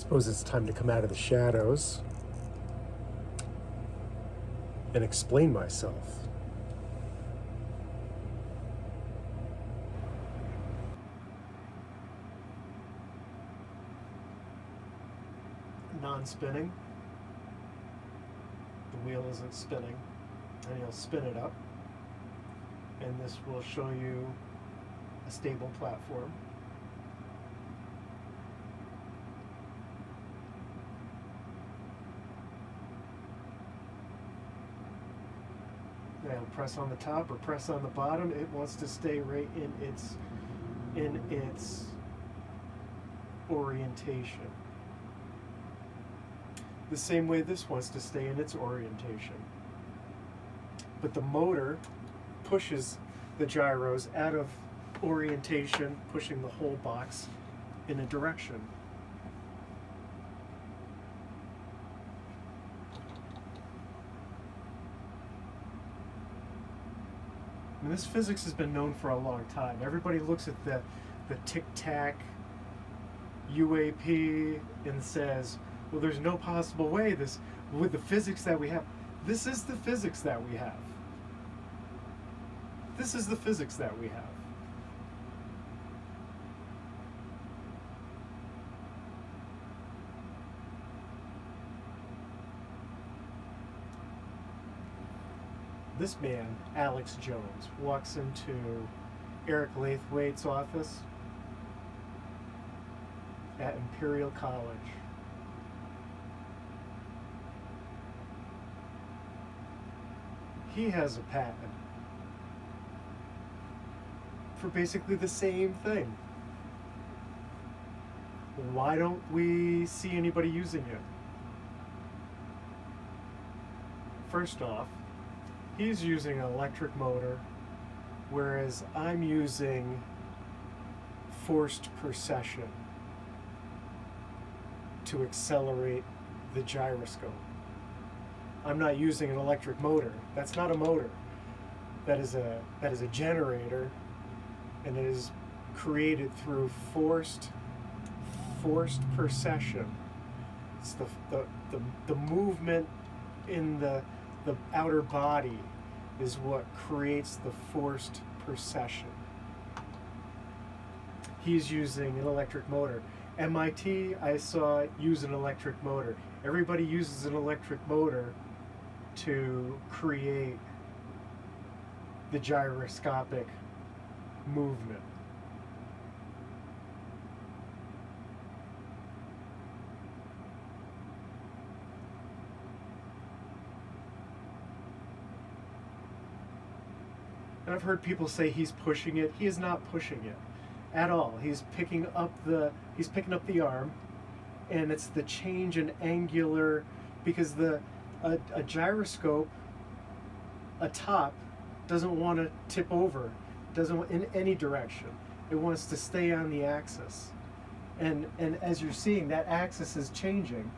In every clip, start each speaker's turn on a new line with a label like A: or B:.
A: Suppose it's time to come out of the shadows and explain myself. Non-spinning. The wheel isn't spinning, and you'll spin it up, and this will show you a stable platform. Now press on the top or press on the bottom. It wants to stay right in its orientation. The same way this wants to stay in its orientation. But the motor pushes the gyros out of orientation, pushing the whole box in a direction. And this physics has been known for a long time. Everybody looks at the tic-tac UAP and says, well, there's no possible way this, with the physics that we have. This is the physics that we have. This is the physics that we have. This man, Alex Jones, walks into Eric Lathwaite's office at Imperial College. He has a patent for basically the same thing. Why don't we see anybody using it? First off, he's using an electric motor, whereas I'm using forced precession to accelerate the gyroscope. I'm not using an electric motor. That's not a motor. That is a generator, and it is created through forced precession. It's the movement in the outer body is what creates the forced precession. He's using an electric motor. MIT, I saw use an electric motor. Everybody uses an electric motor to create the gyroscopic movement. And I've heard people say he's pushing it. He is not pushing it at all. He's picking up the arm, and it's the change in angular, because a gyroscope, a top, doesn't want to tip over, doesn't in any direction. It wants to stay on the axis. And as you're seeing, that axis is changing.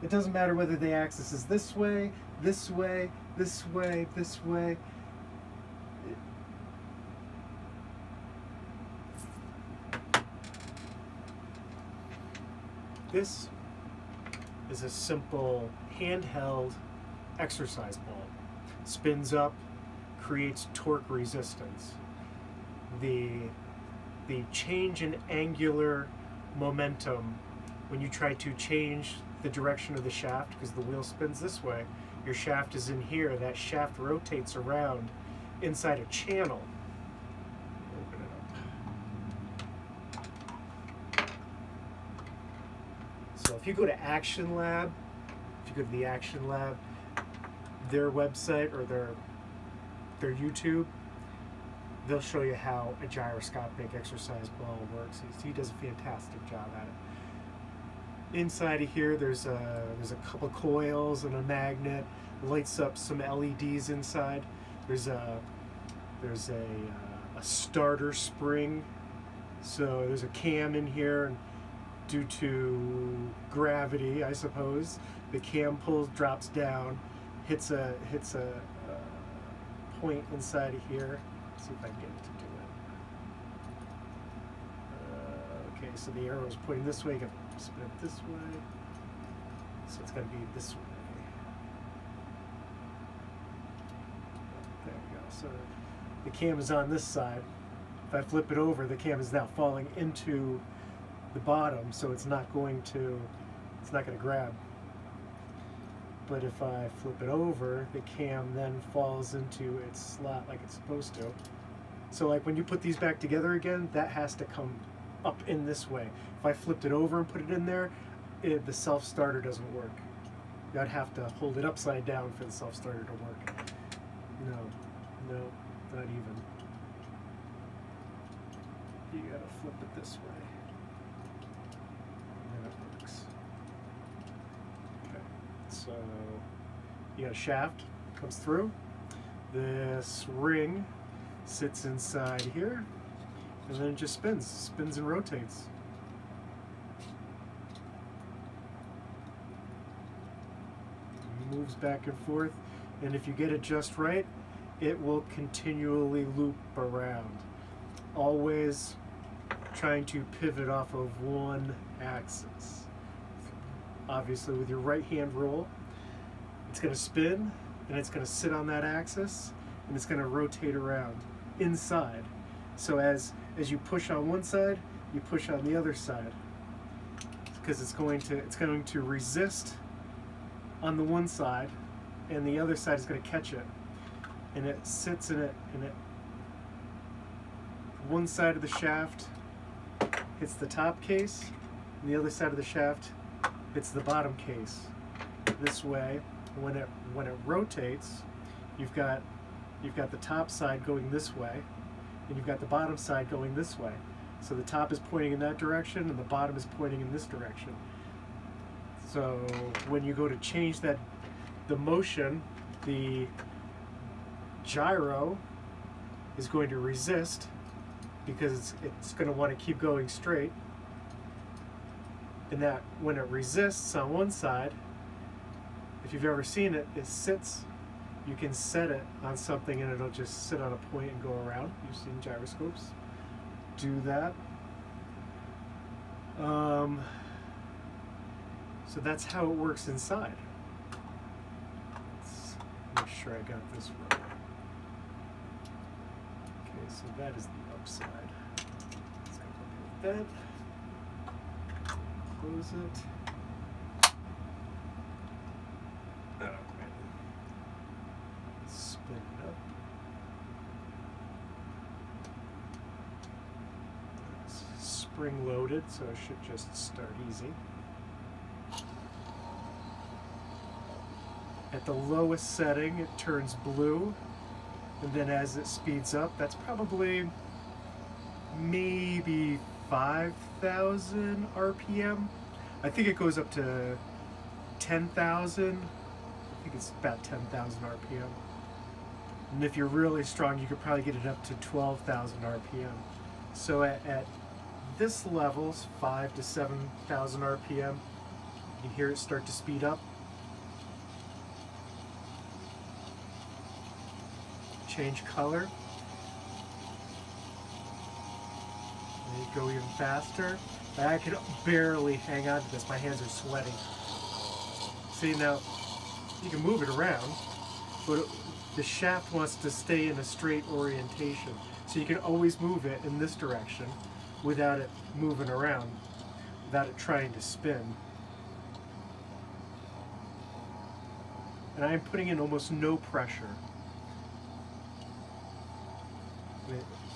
A: It doesn't matter whether the axis is this way, this way, this way, this way. This is a simple handheld exercise ball. Spins up, creates torque resistance. The change in angular momentum when you try to change the direction of the shaft, because the wheel spins this way, your shaft is in here, that shaft rotates around inside a channel. Open it up. So if you go to Action Lab, their website or their YouTube, they'll show you how a gyroscopic exercise ball works. He does a fantastic job at it. Inside of here, there's a couple coils and a magnet. Lights up some LEDs inside. There's a starter spring. So there's a cam in here, and due to gravity, I suppose, the cam drops down, hits a point inside of here. Let's see if I can get it to do it. Okay, So the arrow is pointing this way. You got to spin it this way. So it's got to be this way. There we go. So the cam is on this side. If I flip it over, the cam is now falling into the bottom, so it's not going to grab. But if I flip it over, the cam then falls into its slot like it's supposed to. So like when you put these back together again, that has to come up in this way. If I flipped it over and put it in there, the self-starter doesn't work. I'd have to hold it upside down for the self-starter to work. No, not even. You gotta flip it this way. And then it works. Okay, so you got a shaft, comes through. This ring sits inside here, and then it just spins and rotates. Moves back and forth, and if you get it just right, it will continually loop around. Always trying to pivot off of one axis. Obviously with your right hand roll, it's going to spin and it's going to sit on that axis and it's going to rotate around inside. So as you push on one side, you push on the other side, because it's going to resist on the one side, and the other side is going to catch it, and it sits in it, and one side of the shaft hits the top case, and the other side of the shaft hits the bottom case. This way, when it rotates, you've got the top side going this way, and you've got the bottom side going this way. So the top is pointing in that direction, and the bottom is pointing in this direction. So when you go to change the motion, the gyro is going to resist, because it's going to want to keep going straight. And that when it resists on one side, if you've ever seen it, it sits. You can set it on something and it'll just sit on a point and go around. You've seen gyroscopes do that. So that's how it works inside. Let's make sure I got this right. Okay, so that is the upside. Let's go with that. Close it. Oh, man. Spin it up. It's spring loaded, so it should just start easy. At the lowest setting, it turns blue, and then as it speeds up, that's probably maybe 5,000 RPM. I think it goes up to 10,000. I think it's about 10,000 RPM. And if you're really strong, you could probably get it up to 12,000 RPM. So at this level's 5,000 to 7,000 RPM, you can hear it start to speed up. Change color. And you go even faster. I can barely hang on to this. My hands are sweating. See, now you can move it around, but the shaft wants to stay in a straight orientation. So you can always move it in this direction without it moving around, without it trying to spin. And I'm putting in almost no pressure.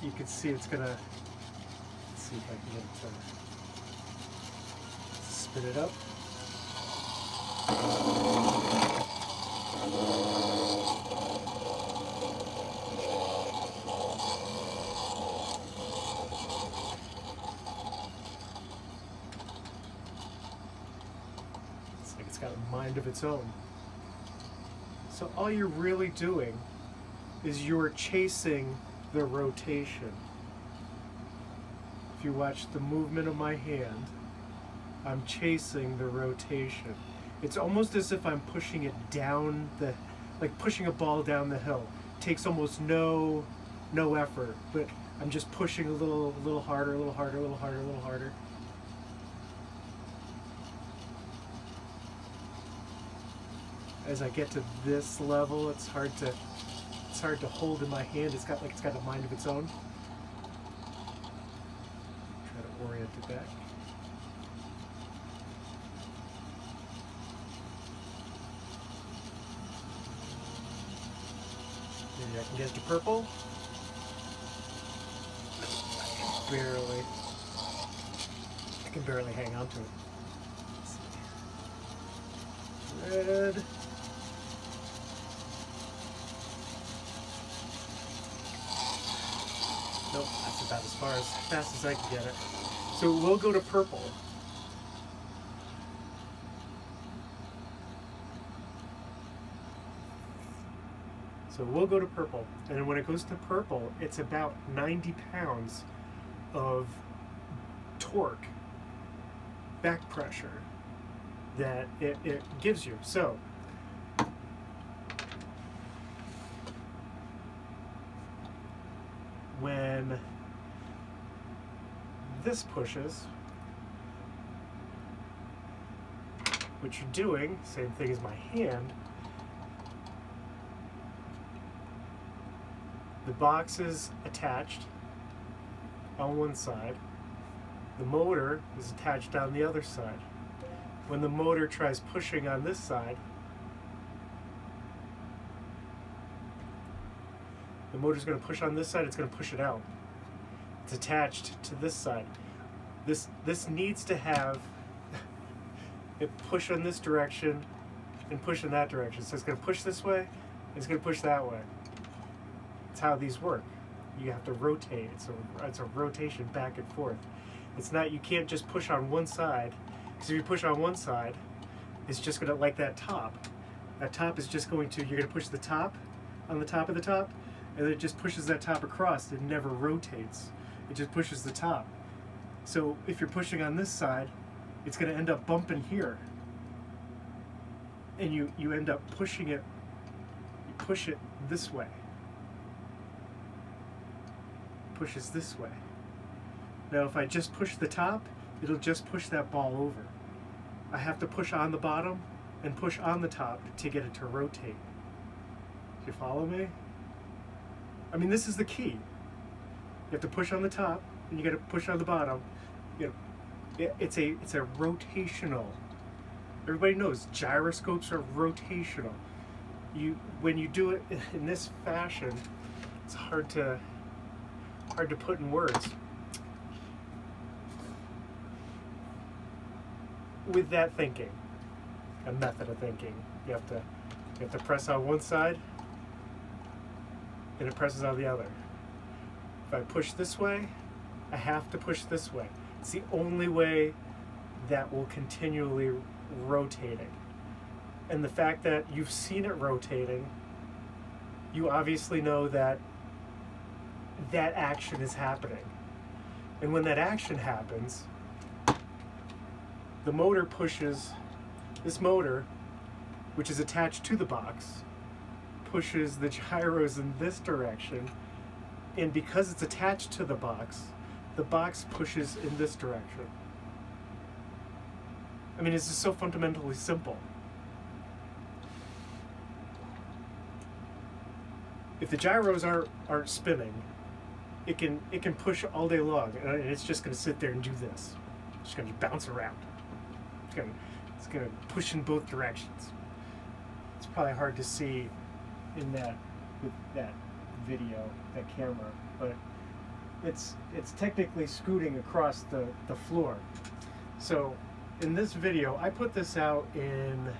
A: You can see it's gonna, let's see if I can get it to spin it up. It's like it's got a mind of its own. So all you're really doing is you're chasing the rotation. If you watch the movement of my hand, I'm chasing the rotation. It's almost as if I'm pushing it down like pushing a ball down the hill. It takes almost no effort, but I'm just pushing a little harder, a little harder, a little harder, a little harder. as I get to this level, it's hard to hold in my hand. It's got a mind of its own. Try to orient it back. Maybe I can get it to purple. I can barely hang on to it. Red. Nope, that's about as fast as I can get it. So we'll go to purple. So we'll go to purple. And when it goes to purple, it's about 90 pounds of torque, back pressure, that it gives you. So when this pushes, what you're doing, same thing as my hand, the box is attached on one side, the motor is attached on the other side. When the motor tries pushing on this side, the motor's going to push on this side, it's going to push it out. It's attached to this side. This needs to have it push in this direction and push in that direction. So it's going to push this way, and it's going to push that way. That's how these work. You have to rotate. It's a rotation back and forth. It's not, you can't just push on one side, because if you push on one side, it's just going to, like that top is just going to, you're going to push the top on the top of the top, and then it just pushes that top across. It never rotates. It just pushes the top. So if you're pushing on this side, it's going to end up bumping here. And you end up pushing it, you push it this way. Pushes this way. Now if I just push the top, it'll just push that ball over. I have to push on the bottom and push on the top to get it to rotate. Do you follow me? I mean, this is the key. You have to push on the top, and you got to push on the bottom. It's a rotational. Everybody knows gyroscopes are rotational. When you do it in this fashion, it's hard to put in words. With that thinking, a method of thinking, you have to press on one side, and it presses on the other. If I push this way, I have to push this way. It's the only way that will continually rotating. And the fact that you've seen it rotating, you obviously know that that action is happening. And when that action happens, the motor pushes, this motor, which is attached to the box, pushes the gyros in this direction, and because it's attached to the box pushes in this direction. I mean, it's just so fundamentally simple. If the gyros aren't spinning, it can push all day long, and it's just going to sit there and do this. It's going to bounce around. It's going to push in both directions. It's probably hard to see in that with that video, that camera, but it's technically scooting across the floor. So in this video, I put this out in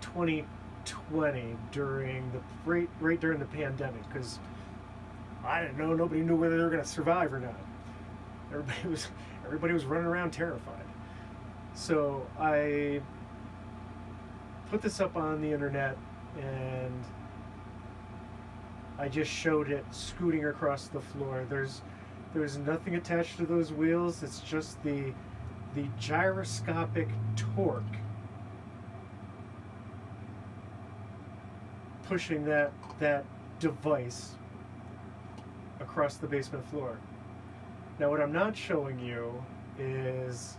A: 2020 during right during the pandemic, because I didn't know, nobody knew whether they were going to survive or not. Everybody was running around terrified. So I put this up on the internet, and I just showed it scooting across the floor. There's nothing attached to those wheels. It's just the gyroscopic torque pushing that device across the basement floor. Now what I'm not showing you is,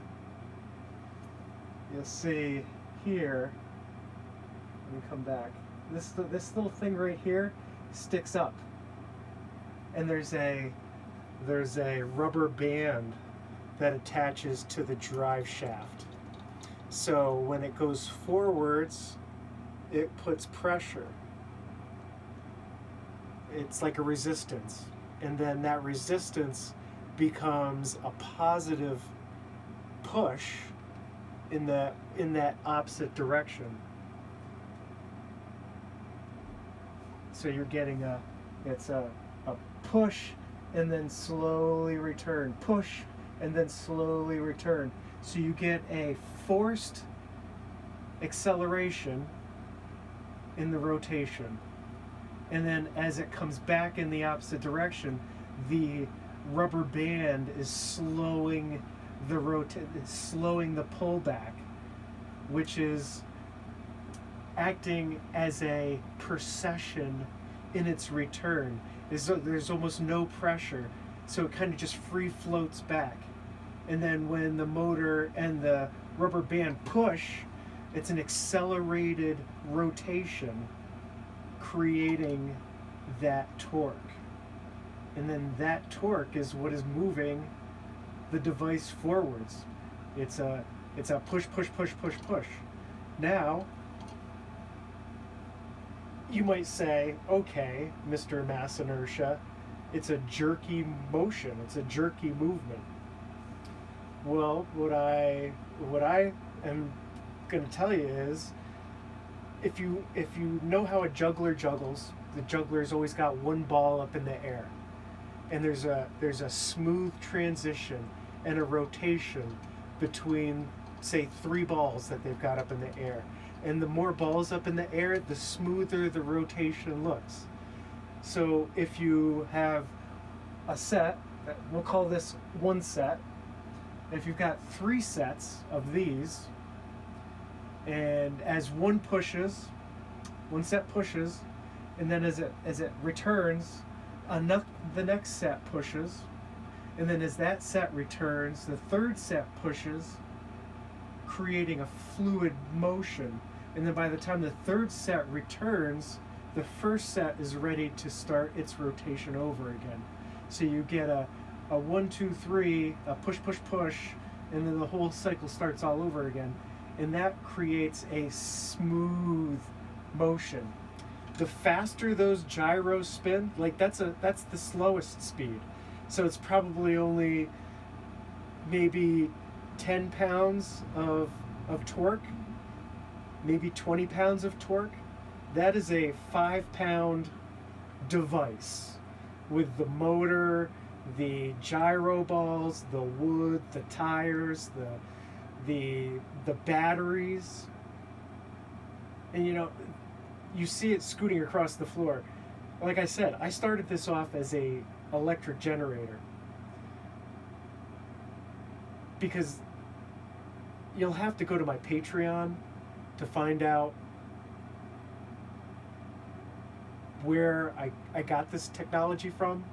A: you'll see here, Let me come back. This little thing right here sticks up, and there's a rubber band that attaches to the drive shaft. So when it goes forwards, it puts pressure. It's like a resistance, and then that resistance becomes a positive push in that opposite direction. So you're getting a push and then slowly return, push and then slowly return. So you get a forced acceleration in the rotation. And then as it comes back in the opposite direction, the rubber band is slowing the pullback, which is acting as a precession in its return. There's almost no pressure, so it kind of just free floats back. And then when the motor and the rubber band push, it's an accelerated rotation, creating that torque. And then that torque is what is moving the device forwards. It's a push, push, push, push, push. Now, you might say, okay, Mr. Mass Inertia, it's a jerky motion, it's a jerky movement. Well, what I am going to tell you is, if you know how a juggler juggles, the juggler's always got one ball up in the air, and there's a smooth transition and a rotation between, say, 3 balls that they've got up in the air. And the more balls up in the air, the smoother the rotation looks. So if you have a set, we'll call this one set. If you've got 3 sets of these, and as one set pushes, and then as it returns, the next set pushes, and then as that set returns, the third set pushes, creating a fluid motion. And then by the time the third set returns, the first set is ready to start its rotation over again. So you get a 1, 2, 3, a push, push, push, and then the whole cycle starts all over again. And that creates a smooth motion. The faster those gyros spin, like that's the slowest speed. So it's probably only maybe 10 pounds of torque, maybe 20 pounds of torque. That is a 5-pound device with the motor, the gyro balls, the wood, the tires, the batteries. And you see it scooting across the floor. Like I said, I started this off as a electric generator, because you'll have to go to my Patreon to find out where I got this technology from.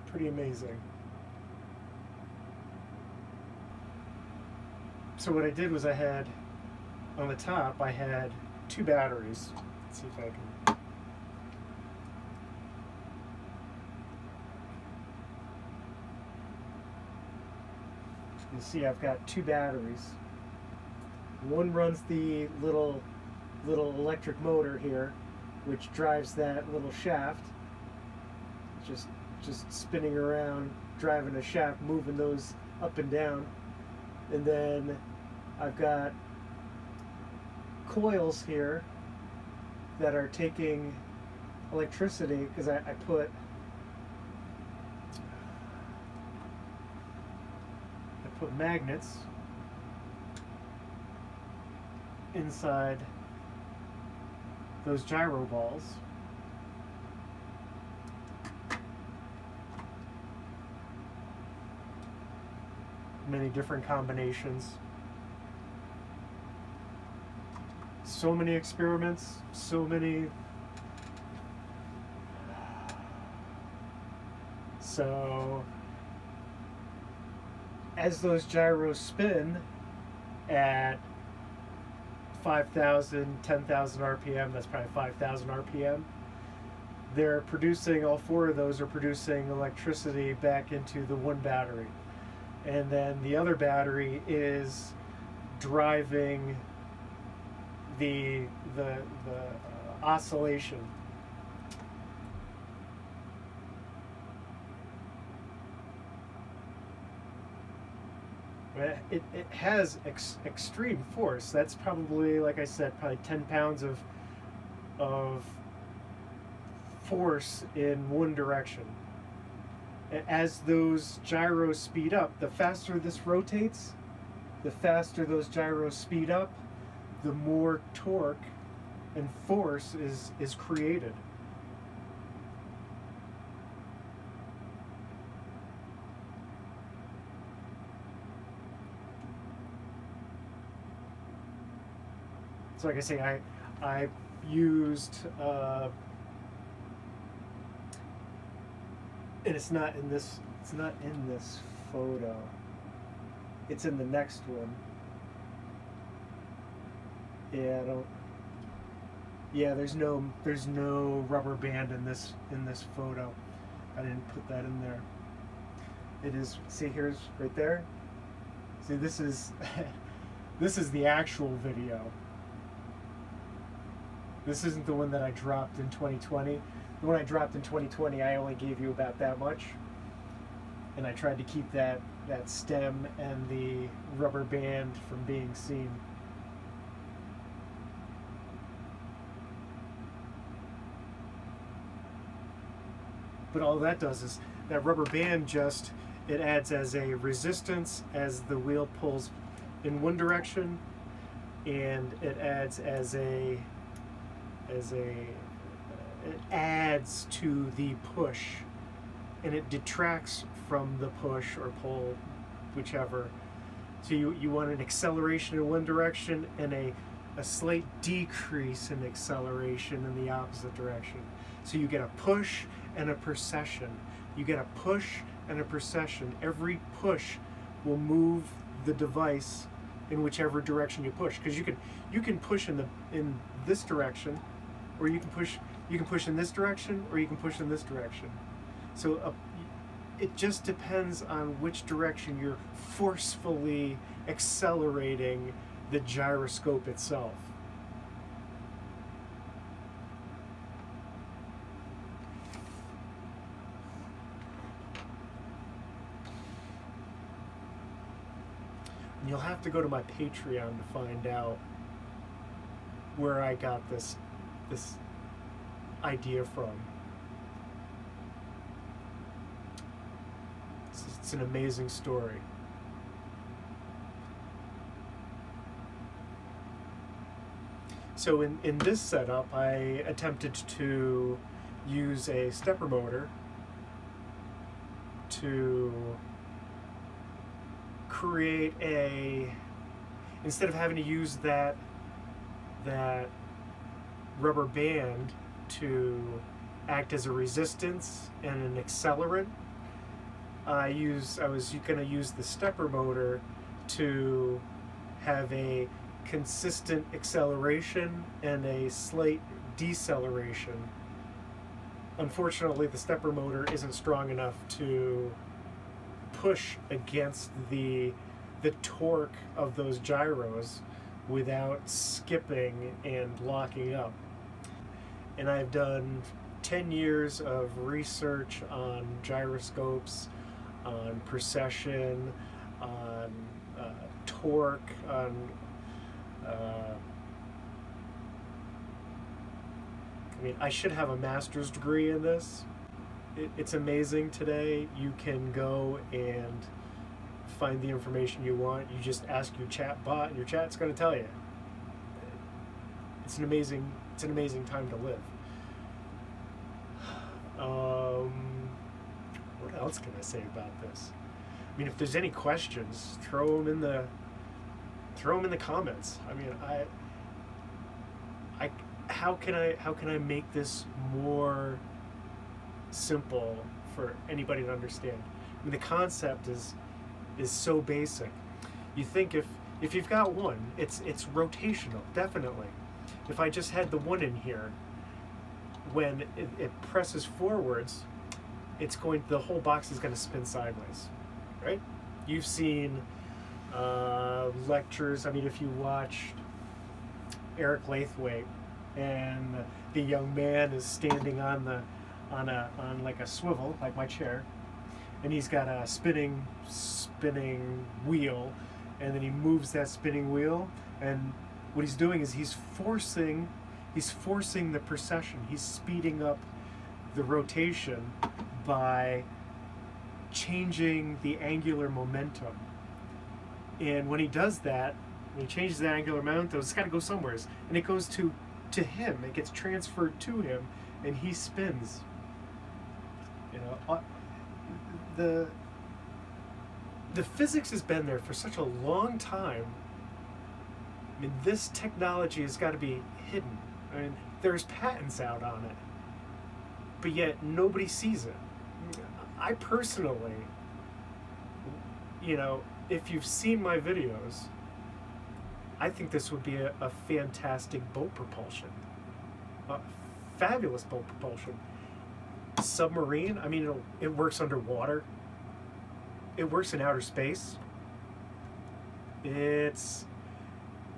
A: Pretty amazing. So what I did was on the top, I had 2 batteries. Let's see if I can. You see, I've got 2 batteries. One runs the little electric motor here, which drives that little shaft. Just spinning around, driving a shaft, moving those up and down. And then I've got coils here that are taking electricity, because I put magnets inside those gyro balls. Many different combinations. So many experiments, so many. So as those gyros spin at 5,000, 10,000 RPM, that's probably 5,000 RPM, they're producing, all four of those are producing electricity back into the one battery. And then the other battery is driving the oscillation. It has extreme force. That's probably, like I said, probably 10 pounds of force in one direction. As those gyros speed up, the faster this rotates, the faster those gyros speed up, the more torque and force is created. So like I say, I used, and it's not in this photo. It's in the next one. Yeah, I don't. Yeah, there's no rubber band in this photo. I didn't put that in there. It is. See, here's right there. See, this is this is the actual video. This isn't the one that I dropped in 2020. The one I dropped in 2020, I only gave you about that much, and I tried to keep that stem and the rubber band from being seen. But all that does is that rubber band just, it adds as a resistance as the wheel pulls in one direction, and it adds it adds to the push, and it detracts from the push or pull, whichever. So you want an acceleration in one direction and a slight decrease in acceleration in the opposite direction. So you get a push and a precession. You get a push and a precession. Every push will move the device in whichever direction you push, because you can push in this direction, or you can push in this direction, or you can push in this direction. So it just depends on which direction you're forcefully accelerating the gyroscope itself. And you'll have to go to my Patreon to find out where I got this idea from. It's an amazing story. So in this setup, I attempted to use a stepper motor to create instead of having to use that rubber band to act as a resistance and an accelerant, I was going to use the stepper motor to have a consistent acceleration and a slight deceleration. Unfortunately, the stepper motor isn't strong enough to push against the torque of those gyros without skipping and locking up. And I've done 10 years of research on gyroscopes, on precession, on torque, on I should have a master's degree in this. It's amazing today. You can go and find the information you want. You just ask your chat bot, and your chat's going to tell you. It's an amazing time to live. What else can I say about this? I mean, if there's any questions, throw them in the comments. I mean, how can I make this more simple for anybody to understand? I mean, the concept is is so basic. You think if you've got one, it's rotational, definitely. If I just had the one in here, when it presses forwards, the whole box is going to spin sideways, right? You've seen lectures. I mean, if you watched Eric Lathwaite, and the young man is standing on like a swivel, like my chair, and he's got a spinning wheel, and then he moves that spinning wheel, and what he's doing is he's forcing the precession. He's speeding up the rotation by changing the angular momentum. And when he does that, when he changes the angular momentum, it's got to go somewhere, and it goes to him. It gets transferred to him, and he spins. You know, the physics has been there for such a long time. I mean, this technology has got to be hidden. I mean, there's patents out on it, but yet nobody sees it. I personally, you know, if you've seen my videos, I think this would be a fantastic boat propulsion. Fabulous boat propulsion. Submarine, I mean, it works underwater. It works in outer space. It's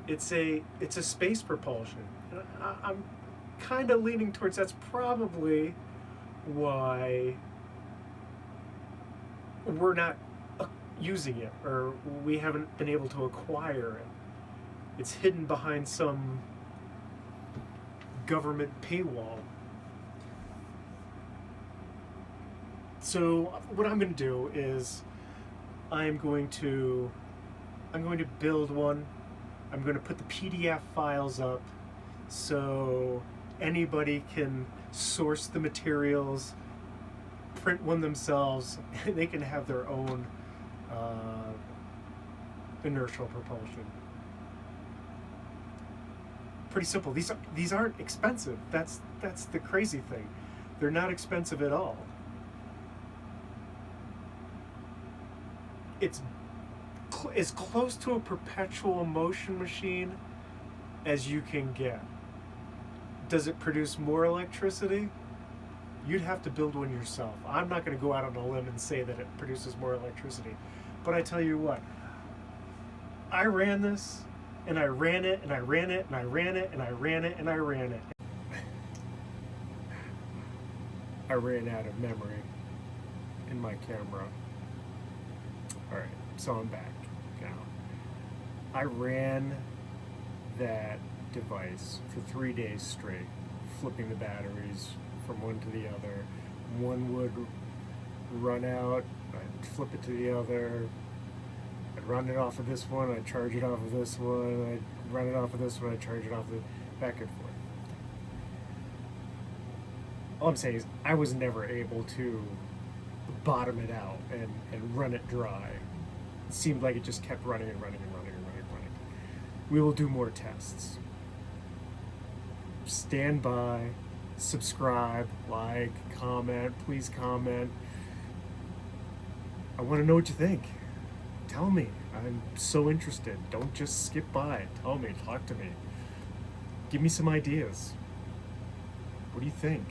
A: a space propulsion. I'm kind of leaning towards that's probably why we're not using it, or we haven't been able to acquire it. It's hidden behind some government paywall. So what I'm going to do is I'm going to build one. I'm going to put the PDF files up so anybody can source the materials, print one themselves, and they can have their own inertial propulsion. Pretty simple. These aren't expensive. That's the crazy thing. They're not expensive at all. It's as close to a perpetual motion machine as you can get. Does it produce more electricity? You'd have to build one yourself. I'm not going to go out on a limb and say that it produces more electricity. But I tell you what, I ran this, and I ran it, and I ran it, and I ran it, and I ran it, and I ran it. I ran out of memory in my camera. Alright, so I'm back now. I ran that device for 3 days straight, flipping the batteries from one to the other. One would run out, I'd flip it to the other, I'd run it off of this one, I'd charge it off of this one, I'd run it off of this one, I'd charge it off of the back and forth. All I'm saying is I was never able to bottom it out and run it dry. It seemed like it just kept running and running and running and running and running. We will do more tests. Stand by, subscribe, like, comment, please comment. I want to know what you think. Tell me. I'm so interested. Don't just skip by. Tell me, talk to me. Give me some ideas. What do you think?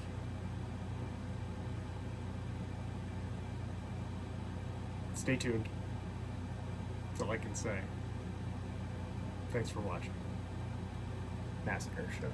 A: Stay tuned. That's all I can say. Thanks for watching. Mass Inertia.